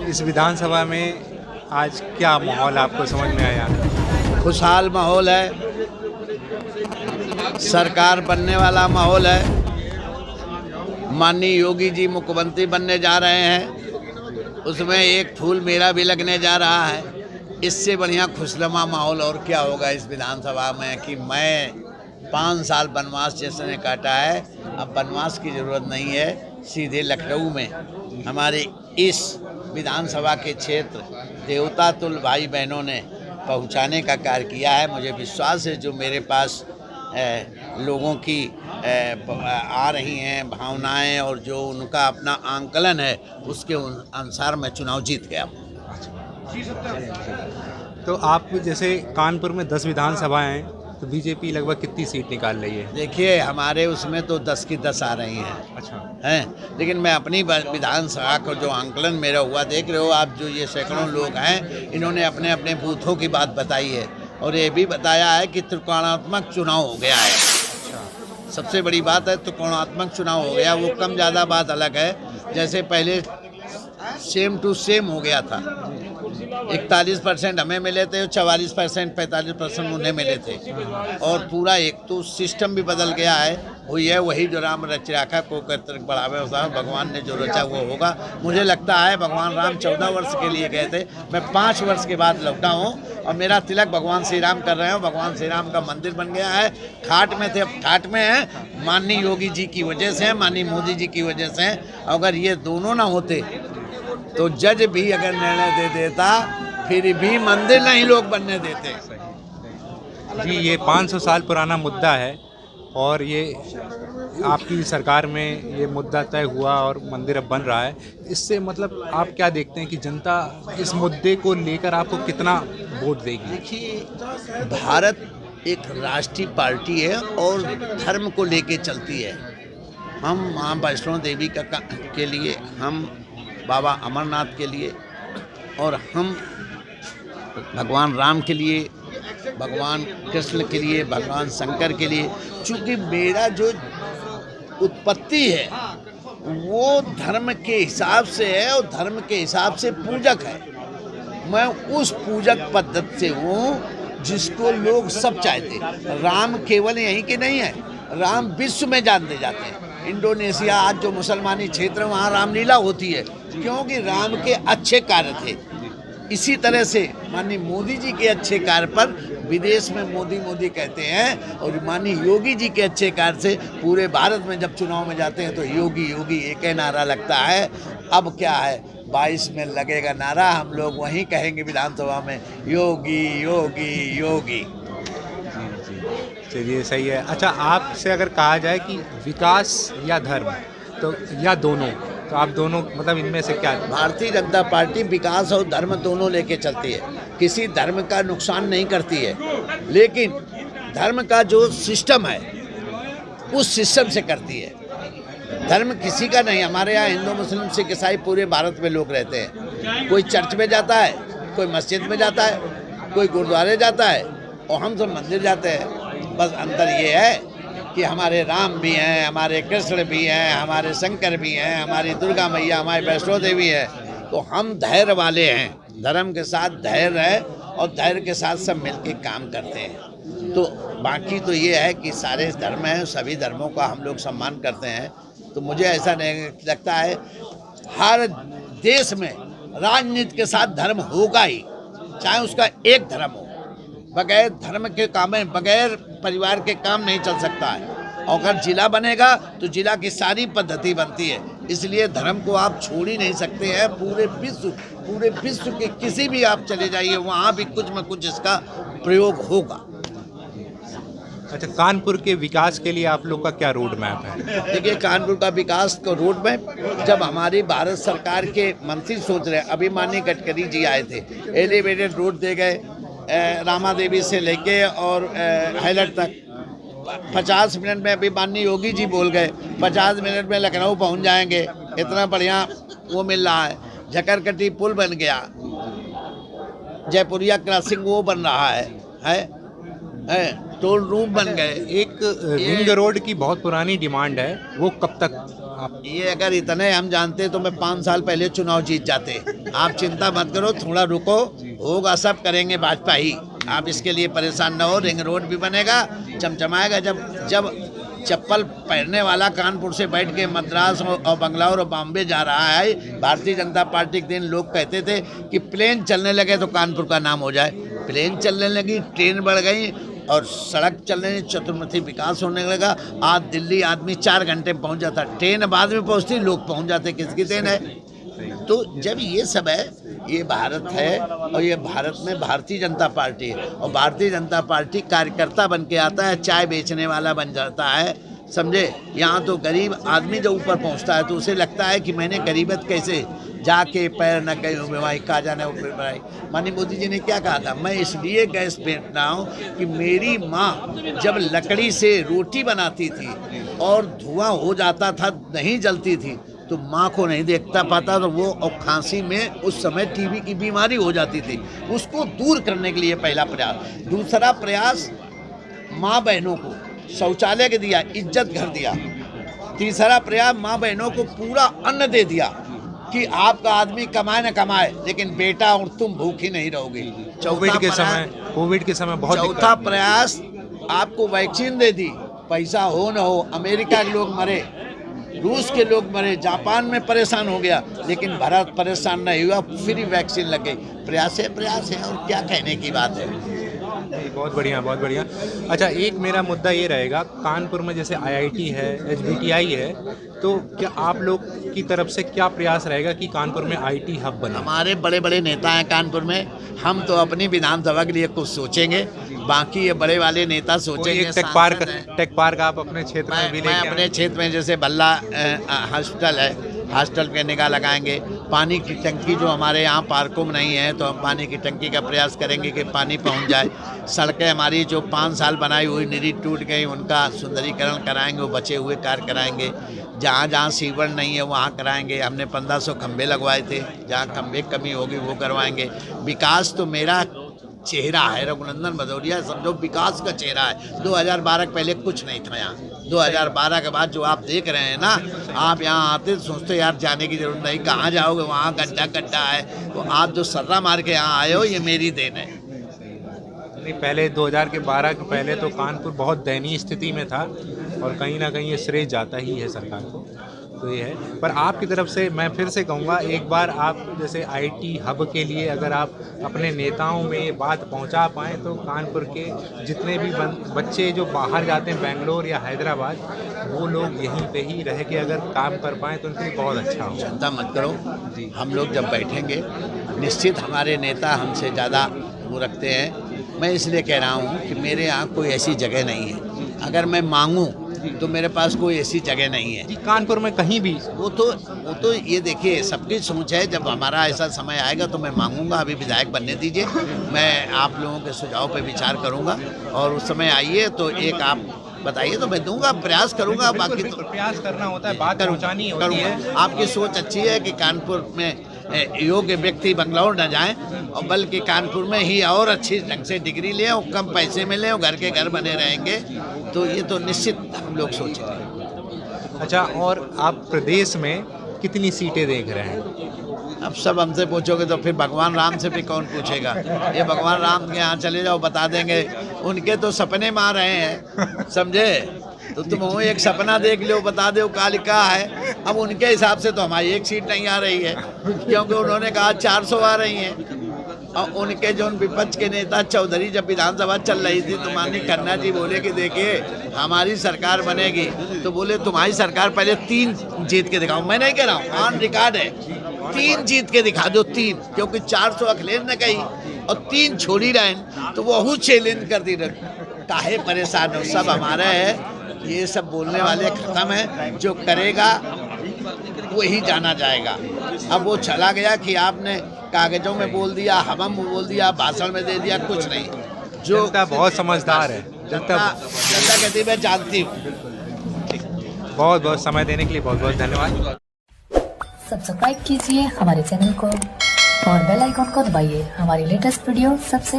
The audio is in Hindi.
इस विधानसभा में आज क्या माहौल आपको समझ में आया? खुशहाल माहौल है, सरकार बनने वाला माहौल है। माननीय योगी जी मुख्यमंत्री बनने जा रहे हैं, उसमें एक फूल मेरा भी लगने जा रहा है। इससे बढ़िया खुशनुमा माहौल और क्या होगा इस विधानसभा में कि मैं 5 साल वनवास जिसने काटा है, अब वनवास की ज़रूरत नहीं है। सीधे लखनऊ में हमारे इस विधानसभा के क्षेत्र देवता तुल्य भाई बहनों ने पहुंचाने का कार्य किया है। मुझे विश्वास है जो मेरे पास लोगों की आ रही हैं भावनाएं और जो उनका अपना आंकलन है उसके अनुसार मैं चुनाव जीत गया। तो आप जैसे कानपुर में 10 विधानसभाएं हैं, तो बीजेपी लगभग कितनी सीट निकाल रही है? देखिए हमारे उसमें तो 10 की 10 आ रही हैं। अच्छा हैं, लेकिन मैं अपनी विधानसभा का जो आंकलन मेरा हुआ देख रहे हो आप, जो ये सैकड़ों लोग हैं इन्होंने अपने अपने बूथों की बात बताई है और ये भी बताया है कि त्रिकोणात्मक चुनाव हो गया है। सबसे बड़ी बात है त्रिकोणात्मक चुनाव हो गया। वो कम ज़्यादा बात अलग है, जैसे पहले सेम टू सेम हो गया था। 41% हमें मिले थे, 44% 45% उन्हें मिले थे और पूरा एक तो सिस्टम भी बदल गया है। हुई है वही जो राम रच राखा को बढ़ावे भगवान ने जो रचा वो होगा। मुझे लगता है भगवान राम 14 वर्ष के लिए गए थे, मैं 5 वर्ष के बाद लौटा हूँ और मेरा तिलक भगवान श्री राम कर रहे हैं। भगवान श्री राम का मंदिर बन गया है। खाट में थे, अब ठाट में है। माननीय योगी जी की वजह से, माननीय मोदी जी की वजह से। अगर ये दोनों ना होते तो जज भी अगर निर्णय दे देता फिर भी मंदिर नहीं लोग बनने देते। जी, ये 500 साल पुराना मुद्दा है और ये आपकी सरकार में ये मुद्दा तय हुआ और मंदिर अब बन रहा है। इससे मतलब आप क्या देखते हैं कि जनता इस मुद्दे को लेकर आपको कितना वोट देगी? देखिए भारत एक राष्ट्रीय पार्टी है और धर्म को लेके चलती है। हम माँ वैष्णो देवी के लिए, हम बाबा अमरनाथ के लिए और हम भगवान राम के लिए, भगवान कृष्ण के लिए, भगवान शंकर के लिए। चूँकि मेरा जो उत्पत्ति है वो धर्म के हिसाब से है और धर्म के हिसाब से पूजक है। मैं उस पूजक पद्धति से हूँ जिसको लोग सब चाहते। राम केवल यहीं के नहीं है, राम विश्व में जानते जाते हैं। इंडोनेशिया आज जो मुसलमानी क्षेत्र है वहाँ रामलीला होती है क्योंकि राम के अच्छे कार्य थे। इसी तरह से माननीय मोदी जी के अच्छे कार्य पर विदेश में मोदी मोदी कहते हैं और माननीय योगी जी के अच्छे कार्य से पूरे भारत में जब चुनाव में जाते हैं तो योगी योगी एक ही नारा लगता है। अब क्या है 22 में लगेगा नारा, हम लोग वहीं कहेंगे विधानसभा में योगी योगी योगी। चलिए सही है। अच्छा, आपसे अगर कहा जाए कि विकास या धर्म, तो या दोनों, तो आप दोनों मतलब इनमें से क्या? भारतीय जनता पार्टी विकास और धर्म दोनों लेके चलती है, किसी धर्म का नुकसान नहीं करती है, लेकिन धर्म का जो सिस्टम है उस सिस्टम से करती है। धर्म किसी का नहीं, हमारे यहाँ हिंदू मुस्लिम सिख ईसाई पूरे भारत में लोग रहते हैं। कोई चर्च में जाता है, कोई मस्जिद में जाता है, कोई गुरुद्वारे जाता है और हम सब मंदिर जाते हैं। बस अंतर ये है कि हमारे राम भी हैं, हमारे कृष्ण भी हैं, हमारे शंकर भी हैं, हमारी दुर्गा मैया, हमारी वैष्णो देवी है। तो हम धैर्य वाले हैं, धर्म के साथ धैर्य है और धैर्य के साथ सब मिलके काम करते हैं। तो बाकी तो ये है कि सारे धर्म हैं, सभी धर्मों का हम लोग सम्मान करते हैं। तो मुझे ऐसा नहीं लगता है, हर देश में राजनीति के साथ धर्म होगा ही, चाहे उसका एक धर्म हो। बगैर धर्म के काम में, बगैर परिवार के काम नहीं चल सकता है। और अगर जिला बनेगा तो जिला की सारी पद्धति बनती है, इसलिए धर्म को आप छोड़ ही नहीं सकते हैं। पूरे विश्व के किसी भी आप चले जाइए वहाँ भी कुछ न कुछ इसका प्रयोग होगा। अच्छा, कानपुर के विकास के लिए आप लोग का क्या रोड मैप है? देखिए कानपुर का विकास का रोड मैप जब हमारी भारत सरकार के मंत्री सोच रहे हैं, अभी माननीय गडकरी जी आए थे, एलिवेटेड रोड दे गए रामा देवी से लेके और हाईलैंड तक। 50 मिनट में अभी माननीय योगी जी बोल गए 50 मिनट में लखनऊ पहुंच जाएंगे। इतना बढ़िया वो मिल रहा है। झकरकटी पुल बन गया, जयपुरिया क्रॉसिंग वो बन रहा है टोल रूम बन गए। एक रिंग रोड की बहुत पुरानी डिमांड है, वो कब तक आप ये अगर इतने हम जानते तो मैं 5 साल पहले चुनाव जीत जाते। आप चिंता मत करो, थोड़ा रुको, होगा, सब करेंगे वाजपेयी। आप इसके लिए परेशान न हो। रिंग रोड भी बनेगा, चमचमाएगा। जब चप्पल पहनने वाला कानपुर से बैठ के मद्रास और बंगलौर और बॉम्बे जा रहा है, भारतीय जनता पार्टी के दिन लोग कहते थे कि प्लेन चलने लगे तो कानपुर का नाम हो जाए। प्लेन चलने लगी, ट्रेन बढ़ गई और सड़क चलने, चतुर्मुखी विकास होने लगा। आज दिल्ली आदमी 4 घंटे में पहुंच जाता, ट्रेन बाद में पहुंचती, लोग पहुंच जाते, किसकी ट्रेन है। तो जब ये सब है, ये भारत है और ये भारत में भारतीय जनता पार्टी है और भारतीय जनता पार्टी कार्यकर्ता बन के आता है, चाय बेचने वाला बन जाता है, समझे। यहाँ तो गरीब आदमी जब ऊपर पहुँचता है तो उसे लगता है कि मैंने गरीबत कैसे जाके पैर न गए हुए भाई का जाने ऊपर भाई। माननीय मोदी जी ने क्या कहा था, मैं इसलिए गैस बेच रहा हूँ कि मेरी माँ जब लकड़ी से रोटी बनाती थी और धुआं हो जाता था, नहीं जलती थी, तो माँ को नहीं देखता पाता, तो वो और खांसी में उस समय टीबी की बीमारी हो जाती थी। उसको दूर करने के लिए पहला प्रयास। दूसरा प्रयास, माँ बहनों को शौचालय के दिया, इज्जत घर दिया। तीसरा प्रयास, माँ बहनों को पूरा अन्न दे दिया कि आपका आदमी कमाए न कमाए, लेकिन बेटा और तुम भूखी नहीं रहोगे। कोविड के समय बहुत चौथा प्रयास, आपको वैक्सीन दे दी, पैसा हो न हो। अमेरिका के लोग मरे, रूस के लोग मरे, जापान में परेशान हो गया, लेकिन भारत परेशान नहीं हुआ, फ्री वैक्सीन लग गई। प्रयास है और क्या कहने की बात है। बहुत बढ़िया, बहुत बढ़िया। अच्छा, एक मेरा मुद्दा ये रहेगा, कानपुर में जैसे IIT है, HBTI है, तो क्या आप लोग की तरफ से क्या प्रयास रहेगा कि कानपुर में IT हब बने? हमारे बड़े बड़े नेता हैं कानपुर में, हम तो अपनी विधानसभा के लिए कुछ सोचेंगे, बाकी ये बड़े वाले नेता सोचेंगे। टेक पार्क आप अपने क्षेत्र में भी मैं अपने क्षेत्र में जैसे बल्ला हॉस्पिटल है, हॉस्टल पे निगाह लगाएंगे। पानी की टंकी जो हमारे यहाँ पार्कों में नहीं है, तो हम पानी की टंकी का प्रयास करेंगे कि पानी पहुँच जाए। सड़कें हमारी जो 5 साल बनाई हुई निरी टूट गई, उनका सुंदरीकरण कराएंगे, वो बचे हुए कार्य कराएंगे। जहाँ जहाँ सीवर नहीं है वहाँ कराएंगे। हमने 1500 खंभे लगवाए थे, जहाँ खंभे कमी होगी वो करवाएंगे। विकास तो मेरा चेहरा है, रघुनंदन भदौरिया समझो विकास का चेहरा है। 2012 के पहले कुछ नहीं था यहाँ, 2012 के बाद जो आप देख रहे हैं ना, आप यहाँ आते तो सोचते यार जाने की जरूरत नहीं, कहाँ जाओगे, वहाँ गड्ढा है। तो आप जो सर्रा मार के यहाँ आए हो, ये मेरी देन है। पहले 2012 के पहले तो कानपुर बहुत दयनीय स्थिति में था और कहीं ना कहीं ये श्रेय जाता ही है सरकार को, तो ये है। पर आपकी तरफ से मैं फिर से कहूँगा, एक बार आप जैसे IT हब के लिए अगर आप अपने नेताओं में ये बात पहुँचा पाएँ, तो कानपुर के जितने भी बच्चे जो बाहर जाते हैं बेंगलोर या हैदराबाद, वो लोग यहीं पे ही रह के अगर काम कर पाएँ तो उनके लिए बहुत अच्छा हो। चिंता मत करो जी, हम लोग जब बैठेंगे निश्चित हमारे नेता हमसे ज़्यादा वो रखते हैं। मैं इसलिए कह रहा हूँ कि मेरे यहाँ कोई ऐसी जगह नहीं है, अगर मैं मांगूँ तो मेरे पास कोई ऐसी जगह नहीं है कानपुर में कहीं भी। वो तो ये देखिए सबकी सोच है, जब हमारा ऐसा समय आएगा तो मैं मांगूंगा। अभी विधायक बनने दीजिए, मैं आप लोगों के सुझाव पे विचार करूंगा और उस समय आइए तो एक आप बताइए तो मैं दूंगा, प्रयास करूंगा। बाकी तो प्रयास करना होता है, बात पहुंचानी होती है। आपकी सोच अच्छी है कि कानपुर में योग्य व्यक्ति बंगलौर न जाएं, और बल्कि कानपुर में ही और अच्छी ढंग से डिग्री लें और कम पैसे में लें और घर के घर बने रहेंगे, तो ये तो निश्चित हम लोग सोचेंगे। अच्छा, और आप प्रदेश में कितनी सीटें देख रहे हैं? अब सब हमसे पूछोगे तो फिर भगवान राम से भी कौन पूछेगा। ये भगवान राम के यहाँ चले जाओ, बता देंगे। उनके तो सपने में आ रहे हैं, समझे। तो तुम वो एक सपना देख लो, बता दो का लिखा है। अब उनके हिसाब से तो हमारी एक सीट नहीं आ रही है, क्योंकि उन्होंने कहा 400 आ रही हैं। और उनके जो विपक्ष के नेता चौधरी जब विधानसभा चल रही थी तो माननीय खन्ना जी बोले कि देखिए हमारी सरकार बनेगी, तो बोले तुम्हारी सरकार पहले 3 जीत के दिखाओ। मैं नहीं कह रहा हूँ, ऑन रिकॉर्ड है, 3 जीत के दिखा दो, 3, क्योंकि 400 अखिलेश ने कही और 3 छोड़ी रहें तो वो चैलेंज कर दी। काहे परेशान हो, सब हमारा है। ये सब बोलने वाले खत्म है, जो करेगा वही जाना जाएगा। अब वो चला गया कि आपने कागजों में बोल दिया, हवा में बोल दिया, भाषण में दे दिया, कुछ नहीं। जो जनता बहुत समझदार है, जनता कहती मैं जानती हूँ। बहुत बहुत समय देने के लिए बहुत बहुत धन्यवाद। सब्सक्राइब कीजिए हमारे चैनल को और बेल आइकॉन को दबाइए हमारी लेटेस्ट वीडियो सबसे